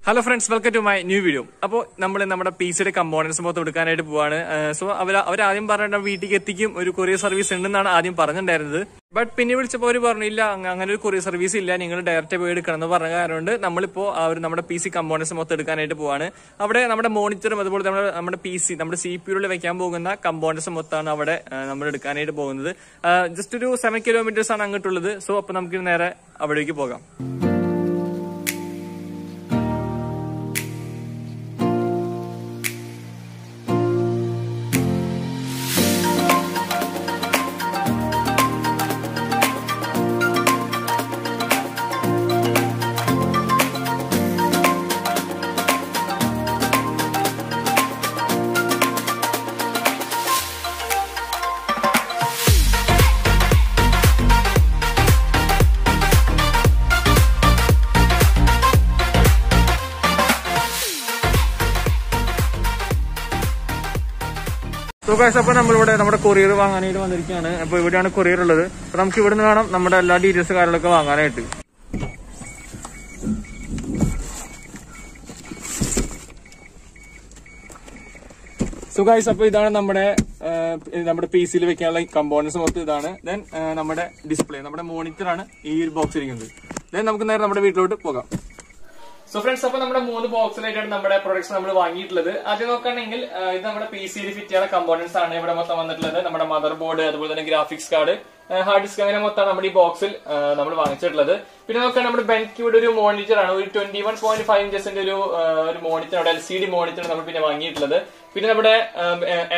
Hello friends, welcome to my new video. അപ്പോൾ നമ്മൾ നമ്മുടെ PC components മൊത്തം എടുക്കാനായിട്ട് പോവാണ്. സോ അവർ ആദ്യം പറഞ്ഞ വീട്ടിലേക്ക് എത്തിക്കും ഒരു കൊറിയർ സർവീസ് ഉണ്ടെന്നാണ് ആദ്യം പറഞ്ഞിട്ടുണ്ടായിരുന്നത്. ബട്ട് പിന്നെ വിളിച്ചപ്പോൾ അവർ പറഞ്ഞു ഇല്ല അങ്ങനെ ഒരു കൊറിയർ സർവീസ് ഇല്ല, നിങ്ങൾ ഡയറക്റ്റ് പോയി എടുക്കണം എന്ന് പറഞ്ഞ കാരണം നമ്മളിപ്പോൾ നമ്മുടെ PC components മൊത്തം എടുക്കാനായിട്ട് പോവാണ്. അവിടെ നമ്മുടെ മോണിറ്ററും അതുപോലെ നമ്മുടെ PC നമ്മുടെ CPU വെക്കാൻ പോകുന്ന components മൊത്തമാണ് അവിടെ നമ്മൾ എടുക്കാനായിട്ട് പോകുന്നത്. ജസ്റ്റ് ഒരു 7 kilometers ആണ് അങ്ങോട്ടുള്ളത്. സോ അപ്പോൾ നമുക്ക് നേരെ അവിടേക്ക് പോകാം. So guys, അപ്പോൾ നമ്മളിവിടെ നമ്മുടെ കൊറിയർ വാങ്ങാനായിട്ട് വന്നിരിക്കുകയാണ്. അപ്പോൾ ഇവിടെയാണ് കൊറിയർ ഉള്ളത്. അപ്പോൾ നമുക്ക് ഇവിടെ നിന്ന് വേണം നമ്മുടെ എല്ലാ ഡീറ്റെയിൽസ് കാര്യങ്ങളൊക്കെ വാങ്ങാനായിട്ട്. സോ ഗൈസ്, അപ്പോൾ ഇതാണ് നമ്മുടെ PC വെക്കാനുള്ള കമ്പോണൻസ് മൊത്തം ഇതാണ്. ദെൻ നമ്മുടെ ഡിസ്പ്ലേ, നമ്മുടെ മോണിറ്റർ ആണ് ഈ ഒരു ബോക്സ് ഇരിക്കുന്നത്. ദെൻ നമുക്ക് നേരെ നമ്മുടെ വീട്ടിലോട്ട് പോകാം. സോ ഫ്രണ്ട്സ്, അപ്പോൾ നമ്മുടെ 3 ബോക്സിലായിട്ടാണ് നമ്മുടെ പ്രൊഡക്ട്സ് നമ്മൾ വാങ്ങിയിട്ടുള്ളത്. ആദ്യം നോക്കുകയാണെങ്കിൽ ഇത് നമ്മുടെ PC ഫിറ്റ് ചെയ്യുന്ന കമ്പോണൻസ് ആണ് ഇവിടെ മൊത്തം വന്നിട്ടുള്ളത്. നമ്മുടെ മദർ ബോർഡ്, അതുപോലെ തന്നെ ഗ്രാഫിക്സ് കാർഡ്, ഹാർഡ് ഡിസ്ക്, അങ്ങനെ മൊത്തമാണ് നമ്മുടെ ഈ ബോക്സിൽ നമ്മൾ വാങ്ങിച്ചിട്ടുള്ളത്. പിന്നെ നോക്കുകയാണെങ്കിൽ നമ്മുടെ Benq ഒരു മോണിറ്റർ ആണ്, ഒരു 21.5 ഇഞ്ചസിന്റെ ഒരു മോണിറ്റർ, LCD മോണിറ്റർ നമ്മൾ പിന്നെ വാങ്ങിയിട്ടുള്ളത്. പിന്നെ നമ്മുടെ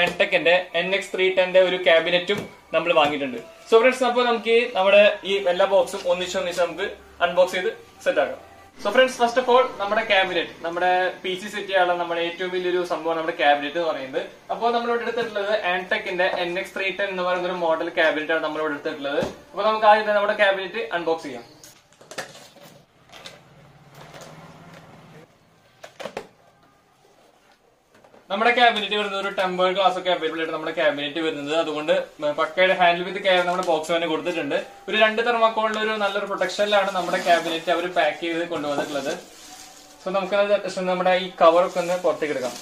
ആൻടെക്കിന്റെ NX310 ഒരു ക്യാബിനറ്റും നമ്മൾ വാങ്ങിയിട്ടുണ്ട്. സോ ഫ്രണ്ട്സ്, അപ്പോൾ നമുക്ക് നമ്മുടെ ഈ എല്ലാ ബോക്സും ഒന്നിച്ച് നമുക്ക് അൺബോക്സ് ചെയ്ത് സെറ്റ് ആക്കാം. So friends, first of all നമ്മുടെ ക്യാബിനറ്റ്, നമ്മുടെ PC സെറ്റ് ചെയ്യാനുള്ള നമ്മുടെ ഏറ്റവും വലിയൊരു സംഭവം നമ്മുടെ ക്യാബിനറ്റ് എന്ന് പറയുന്നത്. അപ്പോൾ നമ്മളിവിടെ എടുത്തിട്ടുള്ളത് ആൻടെക്കിന്റെ NX310 എന്ന് പറയുന്ന ഒരു മോഡൽ ക്യാബിനറ്റ് ആണ് നമ്മളിവിടെ എടുത്തിട്ടുള്ളത്. അപ്പോൾ നമുക്ക് ആദ്യം തന്നെ നമ്മുടെ ക്യാബിനറ്റ് അൺബോക്സ് ചെയ്യാം. നമ്മുടെ ക്യാബിനറ്റ് വരുന്നത് ഒരു ടെമ്പേർഡ് ഗ്ലാസ് ഒക്കെ അവൈലബിൾ ആയിട്ട് നമ്മുടെ ക്യാബിനറ്റ് വരുന്നത്. അതുകൊണ്ട് പക്കയുടെ ഹാൻഡിൽ വിത്ത് കെയർ നമ്മുടെ ബോക്സ് തന്നെ കൊടുത്തിട്ടുണ്ട്. ഒരു 2 തെർമാക്കോളിന്റെ ഒരു നല്ലൊരു പ്രൊട്ടക്ഷനിലാണ് നമ്മുടെ ക്യാബിനറ്റ് അവർ പാക്ക് ചെയ്ത് കൊണ്ടുവന്നിട്ടുള്ളത്. സോ നമുക്ക് നമ്മുടെ ഈ കവറൊക്കെ ഒന്ന് പുറത്തേക്ക് എടുക്കാം.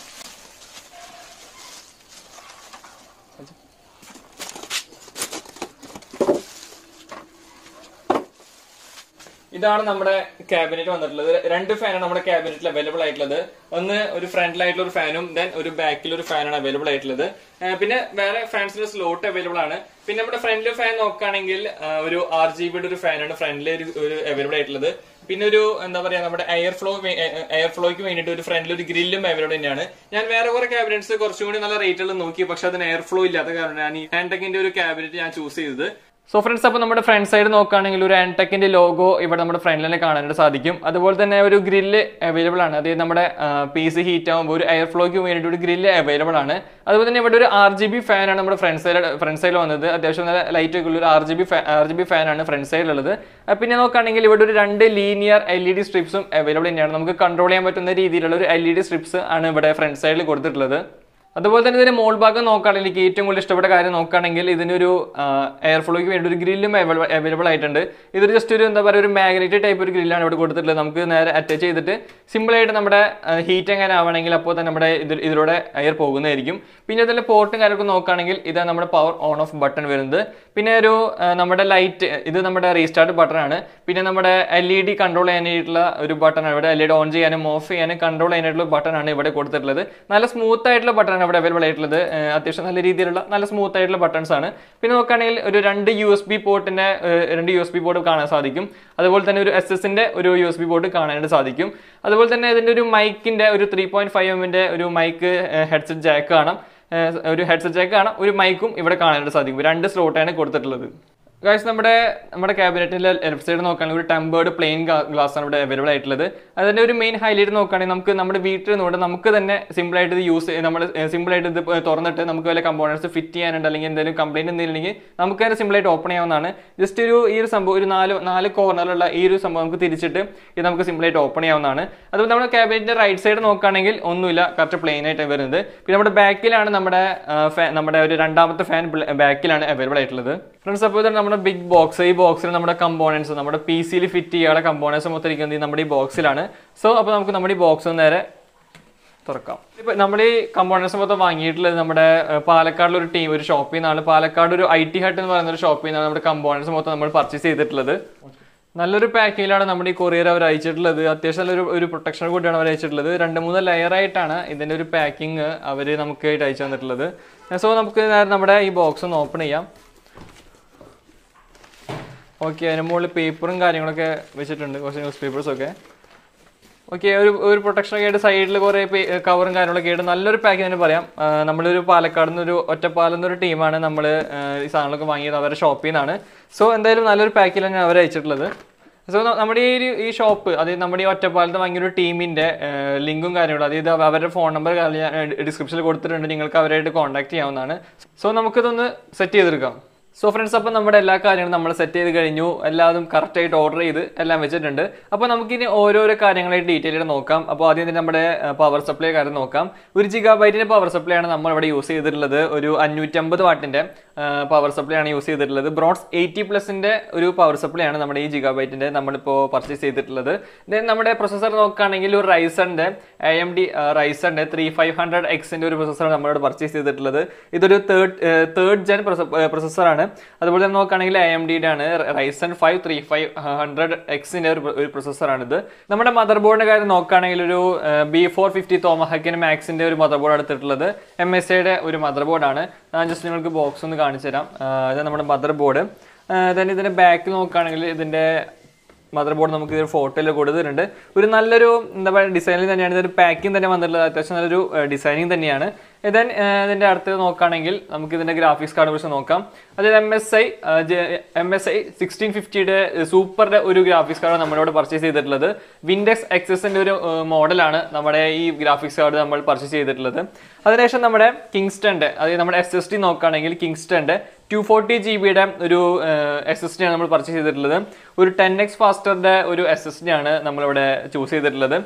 ഇതാണ് നമ്മുടെ ക്യാബിനറ്റ് വന്നിട്ടുള്ളത്. 2 ഫാനാണ് നമ്മുടെ ക്യാബിനറ്റിൽ അവൈലബിൾ ആയിട്ടുള്ളത്. ഒന്ന് ഒരു ഫ്രണ്ടിലായിട്ടുള്ള ഒരു ഫാനും ദെൻ ഒരു ബാക്കിൽ ഒരു ഫാനാണ് അവൈലബിൾ ആയിട്ടുള്ളത്. പിന്നെ വേറെ ഫാൻസിന്റെ സ്ലോട്ട് അവൈലബിൾ ആണ്. പിന്നെ നമ്മുടെ ഫ്രണ്ടിലെ ഫാൻ നോക്കുകയാണെങ്കിൽ ഒരു RGBയുടെ ഒരു ഫാനാണ് ഫ്രണ്ടിൽ ഒരു അവൈലബിൾ ആയിട്ടുള്ളത്. പിന്നെ ഒരു എന്താ പറയാ, നമ്മുടെ എയർ ഫ്ലോയ്ക്ക് വേണ്ടിയിട്ട് ഒരു ഫ്രണ്ടിൽ ഒരു ഗ്രില്ലും അവൈലബിൾ തന്നെയാണ്. ഞാൻ വേറെ കുറെ ക്യാബിനറ്റ്സ് കുറച്ചും കൂടി നല്ല റേറ്റുകൾ നോക്കി, പക്ഷെ അതിന് എയർ ഫ്ലോ ഇല്ലാത്ത കാരണം ഞാൻ ഈ ആൻടെക്കിന്റെ ഒരു ക്യാബിനറ്റ് ഞാൻ ചൂസ് ചെയ്തത്. സോ ഫ്രണ്ട്സ്, അപ്പോൾ നമ്മുടെ ഫ്രണ്ട് സൈഡ് നോക്കുകയാണെങ്കിൽ ഒരു ആൻടെക്കിന്റെ ലോഗോ ഇവിടെ നമ്മുടെ ഫ്രണ്ടിൽ തന്നെ കാണാനായിട്ട് സാധിക്കും. അതുപോലെ തന്നെ ഒരു ഗ്രില്ല് അവൈലബിൾ ആണ്. അതായത് നമ്മുടെ PC ഹീറ്റ് ആകുമ്പോൾ ഒരു എയർ ഫ്ലോയ്ക്ക് വേണ്ടിയിട്ട് ഒരു ഗ്രില്ല് അവൈലബിൾ ആണ്. അതുപോലെ തന്നെ ഇവിടെ ഒരു RGB ഫാനാണ് നമ്മുടെ ഫ്രണ്ട് സൈഡിൽ വന്നത്. അത്യാവശ്യം നല്ല ലൈറ്റ് ഒക്കെ ഉള്ള ഒരു RGB ഫാനാണ് ഫ്രണ്ട് സൈഡിലുള്ളത്. പിന്നെ നോക്കുകയാണെങ്കിൽ ഇവിടെ ഒരു 2 ലീനിയർ LED സ്ട്രിപ്സും അവൈലബിൾ തന്നെയാണ്. നമുക്ക് കൺട്രോൾ ചെയ്യാൻ പറ്റുന്ന രീതിയിലുള്ള ഒരു LED സ്ട്രിപ്സ് ആണ് ഇവിടെ ഫ്രണ്ട് സൈഡിൽ കൊടുത്തിട്ടുള്ളത്. അതുപോലെ തന്നെ ഇതിന്റെ മോൾ ഭാഗം നോക്കുകയാണെങ്കിൽ എനിക്ക് ഏറ്റവും കൂടുതൽ ഇഷ്ടപ്പെട്ട കാര്യം നോക്കുകയാണെങ്കിൽ ഇതിനൊരു എയർ ഫ്ലോയ്ക്ക് വേണ്ടി ഒരു ഗ്രില്ലും അവൈലബിൾ ആയിട്ടുണ്ട്. ഇതൊരു ജസ്റ്റ് ഒരു എന്താ പറയുക, ഒരു മാഗ്നറ്റ് ടൈപ്പ് ഒരു ഗ്രില്ലാണ് ഇവിടെ കൊടുത്തിട്ടുള്ളത്. നമുക്ക് നേരെ അറ്റാച്ച് ചെയ്തിട്ട് സിമ്പിളായിട്ട് നമ്മുടെ ഹീറ്റ് എങ്ങനെ ആവണമെങ്കിൽ അപ്പോൾ തന്നെ നമ്മുടെ ഇതിലൂടെ എയർ പോകുന്നതായിരിക്കും. പിന്നെ അതിലെ പോർട്ടും കാര്യമൊക്കെ നോക്കുകയാണെങ്കിൽ ഇതാണ് നമ്മുടെ പവർ ഓൺ ഓഫ് ബട്ടൺ വരുന്നത്. പിന്നെ ഒരു നമ്മുടെ ലൈറ്റ്, ഇത് നമ്മുടെ റീസ്റ്റാർട്ട് ബട്ടൺ ആണ്. പിന്നെ നമ്മുടെ LED കൺട്രോൾ ചെയ്യാനായിട്ടുള്ള ഒരു ബട്ടൺ ആണ് ഇവിടെ. LED ഓൺ ചെയ്യാനും ഓഫ് ചെയ്യാനും കൺട്രോൾ ചെയ്യാനായിട്ടുള്ള ബട്ടൺ ആണ് ഇവിടെ കൊടുത്തിട്ടുള്ളത്. നല്ല സ്മൂത്ത് ആയിട്ടുള്ള ബട്ടൺ ഇവിടെ അവൈലബിൾ ആയിട്ടുള്ളത്. അത്യാവശ്യം നല്ല രീതിയിലുള്ള നല്ല സ്മൂത്ത് ആയിട്ടുള്ള ബട്ടൺസ് ആണ്. പിന്നെ നോക്കുകയാണെങ്കിൽ ഒരു 2 USB പോർട്ട് കാണാൻ സാധിക്കും. അതുപോലെ തന്നെ ഒരു SS-ന്റെ ഒരു USB പോർട്ട് കാണാനായിട്ട് സാധിക്കും. അതുപോലെ തന്നെ ഇതിന്റെ ഒരു മൈക്കിന്റെ ഒരു 3.5mm ഒരു മൈക്ക് ഹെഡ്സെറ്റ് ജാക്ക് കാണാം. ഒരു മൈക്കും ഇവിടെ കാണാനായിട്ട് സാധിക്കും. 2 സ്ലോട്ടാണ് കൊടുത്തിട്ടുള്ളത്. ഗൈസ്, നമ്മുടെ ക്യാബിനറ്റിന്റെ ലെഫ്റ്റ് സൈഡ് നോക്കുകയാണെങ്കിൽ ഒരു ടെമ്പേർഡ് പ്ലെയിൻ ഗ്ലാസ് ആണ് ഇവിടെ അവൈലബിൾ ആയിട്ടുള്ളത്. അതിന്റെ ഒരു മെയിൻ ഹൈലൈറ്റ് നോക്കുകയാണെങ്കിൽ നമുക്ക് നമ്മുടെ വീട്ടിൽ നിന്നുകൊണ്ട് നമുക്ക് തന്നെ സിമ്പിളായിട്ട് ഇത് സിമ്പിളായിട്ട് ഇത് തുറന്നിട്ട് നമുക്ക് വല്ല കമ്പോണൻസ് ഫിറ്റ് ചെയ്യാനുണ്ട് അല്ലെങ്കിൽ എന്തെങ്കിലും കംപ്ലൈന്റ് എന്തെങ്കിലും നമുക്ക് തന്നെ സിമ്പിളായിട്ട് ഓപ്പൺ ചെയ്യാവുന്നതാണ്. ജസ്റ്റ് ഈ ഒരു സംഭവം ഒരു 4 കോർണറിലുള്ള ഈ ഒരു സംഭവം നമുക്ക് തിരിച്ചിട്ട് ഇത് നമുക്ക് സിമ്പിളായിട്ട് ഓപ്പൺ ചെയ്യാവുന്നതാണ്. അതുപോലെ നമ്മുടെ ക്യാബിനറ്റിന്റെ റൈറ്റ് സൈഡ് നോക്കുകയാണെങ്കിൽ ഒന്നുമില്ല, കറക്റ്റ് പ്ലെയിൻ ആയിട്ട് വരുന്നത്. പിന്നെ നമ്മുടെ ബാക്കിലാണ് നമ്മുടെ ഒരു 2ാമത്തെ ഫാൻ ബാക്കിലാണ് അവൈലബിൾ ആയിട്ടുള്ളത്. ഫ്രണ്ട്സ്, അപ്പോൾ ഇതാണ് നമ്മുടെ ബിഗ് ബോക്സ്. ഈ ബോക്സിൽ നമ്മുടെ കമ്പോണൻസ്, നമ്മുടെ PC ഫിറ്റ് ചെയ്യാനുള്ള കമ്പോണൻസ് മൊത്തം ഇരിക്കുന്നത് നമ്മുടെ ഈ ബോക്സിലാണ്. സോ അപ്പോൾ നമുക്ക് നമ്മുടെ ഈ ബോക്സ് നേരെ തുറക്കാം. ഇപ്പം നമ്മൾ ഈ കമ്പോണൻസ് മൊത്തം വാങ്ങിയിട്ടുള്ളത് നമ്മുടെ പാലക്കാടിലൊരു ടീം, ഒരു ഷോപ്പിൽ നിന്നാണ്. പാലക്കാട് ഒരു IT ഹട്ട് എന്ന് പറയുന്ന ഒരു ഷോപ്പിൽ നിന്നാണ് നമ്മുടെ കമ്പോണൻസ് മൊത്തം നമ്മൾ പർച്ചേസ് ചെയ്തിട്ടുള്ളത്. നല്ലൊരു പാക്കിങ്ങിലാണ് നമ്മുടെ ഈ കൊറിയർ അവർ അയച്ചിട്ടുള്ളത്. അത്യാവശ്യം നല്ലൊരു പ്രൊട്ടക്ഷൻ കൂടിയാണ് അവർ അയച്ചിട്ടുള്ളത്. 2-3 ലെയറായിട്ടാണ് ഇതിൻ്റെ ഒരു പാക്കിങ് അവർ നമുക്ക് അയച്ചു തന്നിട്ടുള്ളത്. സോ നമുക്ക് നമ്മുടെ ഈ ബോക്സ് ഒന്ന് ഓപ്പൺ ചെയ്യാം. ഓക്കെ, അതിന് മുകളിൽ പേപ്പറും കാര്യങ്ങളൊക്കെ വെച്ചിട്ടുണ്ട്, കുറച്ച് ന്യൂസ് പേപ്പേഴ്സൊക്കെ. ഓക്കെ, ഒരു പ്രൊട്ടക്ഷനൊക്കെ ആയിട്ട് സൈഡിൽ കുറേ കവറും കാര്യങ്ങളൊക്കെ ആയിട്ട് നല്ലൊരു പാക്കിങ് തന്നെ പറയാം. നമ്മളൊരു പാലക്കാട് നിന്നൊരു ഒറ്റപ്പാലം എന്നൊരു ടീമാണ് നമ്മൾ ഈ സാധനങ്ങളൊക്കെ വാങ്ങിയത്, അവരുടെ ഷോപ്പിൽ നിന്നാണ്. സോ എന്തായാലും നല്ലൊരു പാക്കിലാണ് അവർ അയച്ചിട്ടുള്ളത്. സോ നമ്മുടെ ഈ ഷോപ്പ്, അതായത് നമ്മുടെ ഈ ഒറ്റപ്പാലത്ത് വാങ്ങിയൊരു ടീമിൻ്റെ ലിങ്കും കാര്യങ്ങളും, അതായത് അവരുടെ ഫോൺ നമ്പർ ഞാൻ ഡിസ്ക്രിപ്ഷനിൽ കൊടുത്തിട്ടുണ്ട്, നിങ്ങൾക്ക് അവരായിട്ട് കോൺടാക്ട് ചെയ്യാവുന്നതാണ്. സോ നമുക്കിതൊന്ന് സെറ്റ് ചെയ്തെടുക്കാം. സോ ഫ്രണ്ട്സ്, അപ്പോൾ നമ്മുടെ എല്ലാ കാര്യങ്ങളും നമ്മൾ സെറ്റ് ചെയ്ത് കഴിഞ്ഞു. എല്ലാതും കറക്റ്റായിട്ട് ഓർഡർ ചെയ്ത് എല്ലാം വെച്ചിട്ടുണ്ട്. അപ്പോൾ നമുക്കിനി ഓരോരോ കാര്യങ്ങളായിട്ട് ഡീറ്റെയിൽ ആയിട്ട് നോക്കാം. അപ്പോൾ ആദ്യം തന്നെ നമ്മുടെ പവർ സപ്ലൈ കാര്യം നോക്കാം. ഒരു Gigabyte പവർ സപ്ലൈ ആണ് നമ്മൾ ഇവിടെ യൂസ് ചെയ്തിട്ടുള്ളത്. ഒരു 550 വാട്ടിൻ്റെ പവർ സപ്ലൈ ആണ് യൂസ് ചെയ്തിട്ടുള്ളത്. ബ്രോൺസ് 80+ൻ്റെ ഒരു പവർ സപ്ലൈ ആണ് നമ്മുടെ ഈ Gigabyte നമ്മളിപ്പോൾ പർച്ചേസ് ചെയ്തിട്ടുള്ളത്. ദെൻ നമ്മുടെ പ്രൊസസ്സർ നോക്കുകയാണെങ്കിൽ ഒരു റൈസൻ്റെ AMD റൈസൻ്റെ 3500Xൻ്റെ ഒരു പ്രൊസസ്സറാണ് നമ്മളിവിടെ പർച്ചേസ് ചെയ്തിട്ടുള്ളത്. ഇതൊരു തേർഡ് ജെൻ പ്രൊസസ്സറാണ്. അതുപോലെ തന്നെ നോക്കുകയാണെങ്കിൽ AMDയുടെ ആണ് Ryzen 5 3500Xന്റെ ഒരു പ്രൊസസ്സറാണിത്. നമ്മുടെ മദർ ബോർഡിന്റെ കാര്യം നോക്കുകയാണെങ്കിൽ ഒരു B450 Tomahawk മാക്സിന്റെ ഒരു മദർ ബോർഡ് എടുത്തിട്ടുള്ളത്. MSIയുടെ ഒരു മദർ ബോർഡാണ്. ഞാൻ ജസ്റ്റ് നിങ്ങൾക്ക് ബോക്സ് ഒന്ന് കാണിച്ചു തരാം. ഇത് നമ്മുടെ മദർ ബോർഡ്. then ഇതിന്റെ ബാക്കിൽ നോക്കുകയാണെങ്കിൽ ഇതിന്റെ മദർ ബോർഡ് നമുക്ക് ഇതൊരു ഫോട്ടോയിൽ കൊടുത്തിട്ടുണ്ട്. ഒരു നല്ലൊരു എന്താ പറയുക ഡിസൈനിൽ തന്നെയാണ്, ഇതൊരു പാക്കിംഗ് തന്നെ വന്നിട്ടുള്ളത്. അത്യാവശ്യം നല്ലൊരു ഡിസൈനിങ് തന്നെയാണ്. ദെൻ ഇതിൻ്റെ അടുത്ത് നോക്കുകയാണെങ്കിൽ നമുക്ക് ഇതിൻ്റെ ഗ്രാഫിക്സ് കാർഡ് കുറിച്ച് നോക്കാം. അതായത് MSI 1650യുടെ സൂപ്പറിൻ്റെ ഒരു ഗ്രാഫിക്സ് കാർഡ് നമ്മളിവിടെ പർച്ചേസ് ചെയ്തിട്ടുള്ളത്. വിൻഡെക്സ് എക്സസിൻ്റെ ഒരു മോഡലാണ് നമ്മുടെ ഈ ഗ്രാഫിക്സ് കാർഡ് നമ്മൾ പർച്ചേസ് ചെയ്തിട്ടുള്ളത്. അതിനുശേഷം നമ്മുടെ കിങ്സ്റ്റൻ്റെ, അതായത് നമ്മുടെ SSD നോക്കുകയാണെങ്കിൽ കിങ്സ്റ്റൻ്റെ 240 GB ഒരു SSD ആണ് നമ്മൾ പർച്ചേസ് ചെയ്തിട്ടുള്ളത്. ഒരു 10x ഫാസ്റ്ററിൻ്റെ ഒരു SSD ആണ് നമ്മളിവിടെ ചൂസ് ചെയ്തിട്ടുള്ളത്.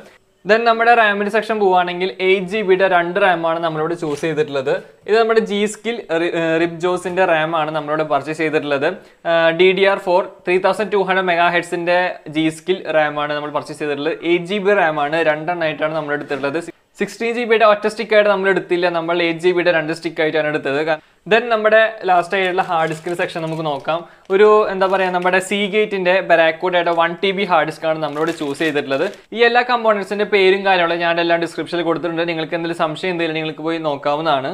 ദെൻ നമ്മുടെ റാമിൻ്റെ സെക്ഷൻ പോവുകയാണെങ്കിൽ 8 GB 2 റാമാണ് നമ്മളിവിടെ ചൂസ് ചെയ്തിട്ടുള്ളത്. ഇത് നമ്മുടെ G-Skill റിബ്ജോസിൻ്റെ റാമാണ് നമ്മളിവിടെ പർച്ചേസ് ചെയ്തിട്ടുള്ളത്. DDR4 3200 MHz G-Skill റാമാണ് നമ്മൾ പർച്ചേസ് ചെയ്തിട്ടുള്ളത്. 8 GB റാമാണ്, 2 എണ്ണമായിട്ടാണ് നമ്മൾ എടുത്തിട്ടുള്ളത്. 16 GB ഒറ്റ സ്റ്റിക്കായിട്ട് നമ്മൾ എടുത്തില്ല, നമ്മൾ 8 GB 2 സ്റ്റിക്കായിട്ടാണ് എടുത്തത്. ദെൻ നമ്മുടെ ലാസ്റ്റ് ആയിട്ടുള്ള ഹാർഡ് ഡിസ്കിന്റെ സെക്ഷൻ നമുക്ക് നോക്കാം. ഒരു എന്താ പറയുക, നമ്മുടെ Seagateന്റെ ബരാക്കോഡായിട്ട് 1 TB ഹാർഡ് ഡിസ്ക് ആണ് നമ്മളോട് ചൂസ് ചെയ്തിട്ടുള്ളത്. ഈ എല്ലാ കമ്പോണൻസിന്റെ പേരും കാര്യങ്ങളും ഞാൻ എല്ലാം ഡിസ്ക്രിപ്ഷനിൽ കൊടുത്തിട്ടുണ്ട്. നിങ്ങൾക്ക് എന്തെങ്കിലും സംശയം എന്തെങ്കിലും നിങ്ങൾക്ക് പോയി നോക്കാവുന്നതാണ്.